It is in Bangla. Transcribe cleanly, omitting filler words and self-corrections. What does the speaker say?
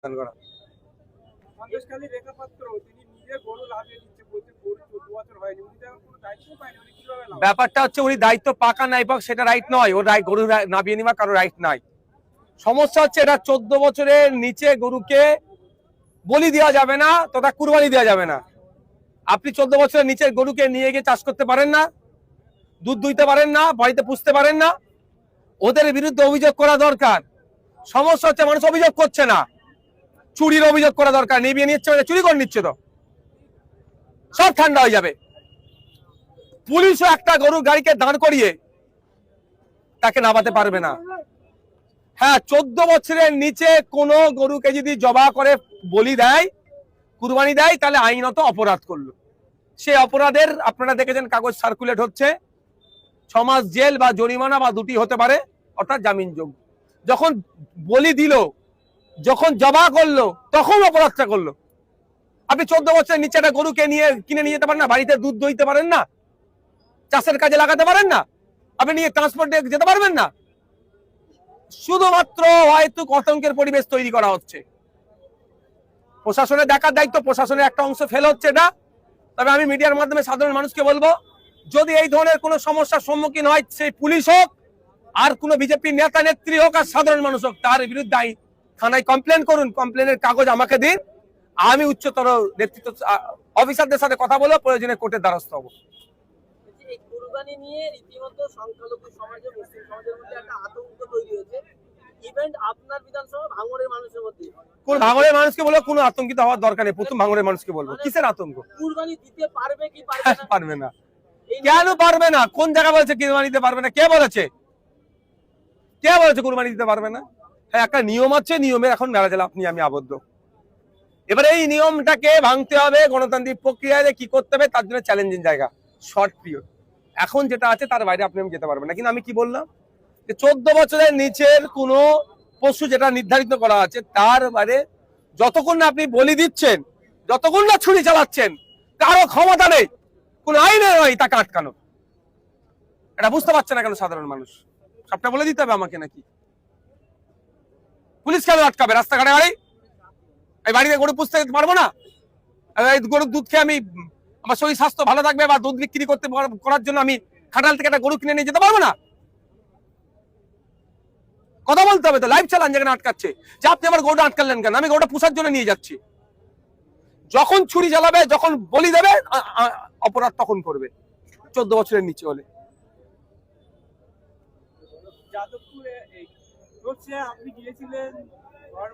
করা। সন্দেশখালী রেখা পাত্র তিনি নিজে গরু লাভিয়ে দিচ্ছে, বলছে গরু 14 বছর হয়নি, উনি তো কোনো দায়িত্ব পায়নি, উনি কিভাবে লাভ? ব্যাপারটা হচ্ছে উনি দায়িত্ব পাকা নাই পাক সেটা রাইট নয়, ওর গরু নাবিয়ে নেওয়া কারো রাইট নাই। সমস্যা হচ্ছে এটা 14 বছরের নিচে গরুকে বলি দেওয়া যাবে না তথা কুরবানি দেওয়া যাবে না। আপনি 14 বছরের নিচের গরুকে নিয়ে গিয়ে চাষ করতে পারেন না, দুধ দুইতে পারেন না, বাড়িতে পুষতে পারেন না। ওদের বিরুদ্ধে অভিযোগ করা দরকার। সমস্যা হচ্ছে মানুষ অভিযোগ করছে না, চুরির অভিযোগ করা দরকার। নিবিয়ে নিচ্ছে মানে চুরি করে নিচ্ছে, তো সব ঠান্ডা হয়ে যাবে। পুলিশও একটা গরুর গাড়িকে দাঁড় করিয়ে তাকে নামাতে পারবে না। হ্যাঁ, 14 বছরের নিচে কোনো গরুকে যদি জবা করে বলি দেয়, কুরবানি দেয়, তাহলে আইনত অপরাধ করলো। সে অপরাধের আপনারা দেখেছেন কাগজ সার্কুলেট হচ্ছে, 6 মাস জেল বা জরিমানা বা দুটি হতে পারে, অর্থাৎ জামিনযোগ্য। যখন বলি দিল, যখন জবা করলো, তখন অপরাধটা করলো। আপনি 14 বছরের নিচে একটা গরুকে নিয়ে কিনে নিয়ে যেতে পারেন না, বাড়িতে দুধ দইতে পারেন না, চাষের কাজে লাগাতে পারেন না, আপনি নিয়ে ট্রান্সপোর্টে যেতে পারবেন না। শুধুমাত্র হয়তো আতঙ্কের পরিবেশ তৈরি করা হচ্ছে। প্রশাসনের দেখার দায়িত্ব, প্রশাসনের একটা অংশ ফেল হচ্ছে এটা। তবে আমি মিডিয়ার মাধ্যমে সাধারণ মানুষকে বলবো, যদি এই ধরনের কোনো সমস্যার সম্মুখীন হয়, সেই পুলিশ হোক আর কোনো বিজেপি নেতা নেত্রী হোক আর সাধারণ মানুষ হোক, তার বিরুদ্ধে থানায় কমপ্লেন করুন, কমপ্লেনের কাগজ আমাকে দিন, আমি উচ্চতর নেতৃত্ব অফিসারদের সাথে কথা বলে প্রয়োজনে কোর্টের দ্বারস্থ হবো। কুরবানি নিয়ে রীতিমতো সংখ্যালঘু সমাজে, মুসলিম সমাজের মধ্যে একটা আতঙ্ক তৈরি হয়েছে। ইভেন্ট আপনার বিধানসভা ভাঙড়ের মানুষের মধ্যে, কোন ভাঙড়ের মানুষকে বলবো কোনো আতঙ্কিত হওয়ার দরকার নেই। প্রথম ভাঙড়ের মানুষকে বলবো, কিসের আতঙ্ক? কুরবানি দিতে পারবে কি পারবে না? পারবে না। কেন পারবে না? কোন জায়গা বলেছে কুরবানি দিতে পারবে না? কে বলেছে? কে বলেছে কুরবানি দিতে পারবে না? হ্যাঁ, একটা নিয়ম আছে, নিয়মের এখন মেলা জেলা আপনি আমি আবদ্ধ। এবারে এই নিয়মটাকে ভাঙতে হবে, গণতান্ত্রিক প্রক্রিয়ায় কি করতে হবে তার জন্য চ্যালেঞ্জিং জায়গা, শর্ট পিরিয়ড। এখন যেটা আছে তার বাইরে আপনি আমি যেতে পারবেন না। কিন্তু আমি কি বললাম, যে 14 বছরের নিচের কোনো পশু যেটা নির্ধারিত করা আছে তার বাইরে যতক্ষণ না আপনি বলি দিচ্ছেন, যতক্ষণ না ছুরি চালাচ্ছেন, কারো ক্ষমতা নেই, কোন আইনে নয় তাকে আটকানো। এটা বুঝতে পারছে না কেন সাধারণ মানুষ? সবটা বলে দিতে হবে আমাকে নাকি? পুলিশ কেন আটকাবে রাস্তাঘাটে? গাড়ি এই বাড়িতে গরু পুষতে পারবো না? এই গরুর দুধ খেয়ে আমি আমার শরীর স্বাস্থ্য ভালো থাকবে বা দুধ বিক্রি করার জন্য আমি খাটাল থেকে একটা গরু কিনে নিয়ে যেতে পারবো না? কথা বলতে হবে তো, লাইভ চালান যেখানে আটকাচ্ছে, যে আপনি আমার গরুটা আটকালেন কেন? আমি গরুটা পুষার জন্য নিয়ে যাচ্ছি। যখন ছুরি চালাবে, যখন বলি দেবে, অপরাধ তখন করবে 14 বছরের নিচে হলে। যাদবপুরে আপনি গিয়েছিলেন ঘর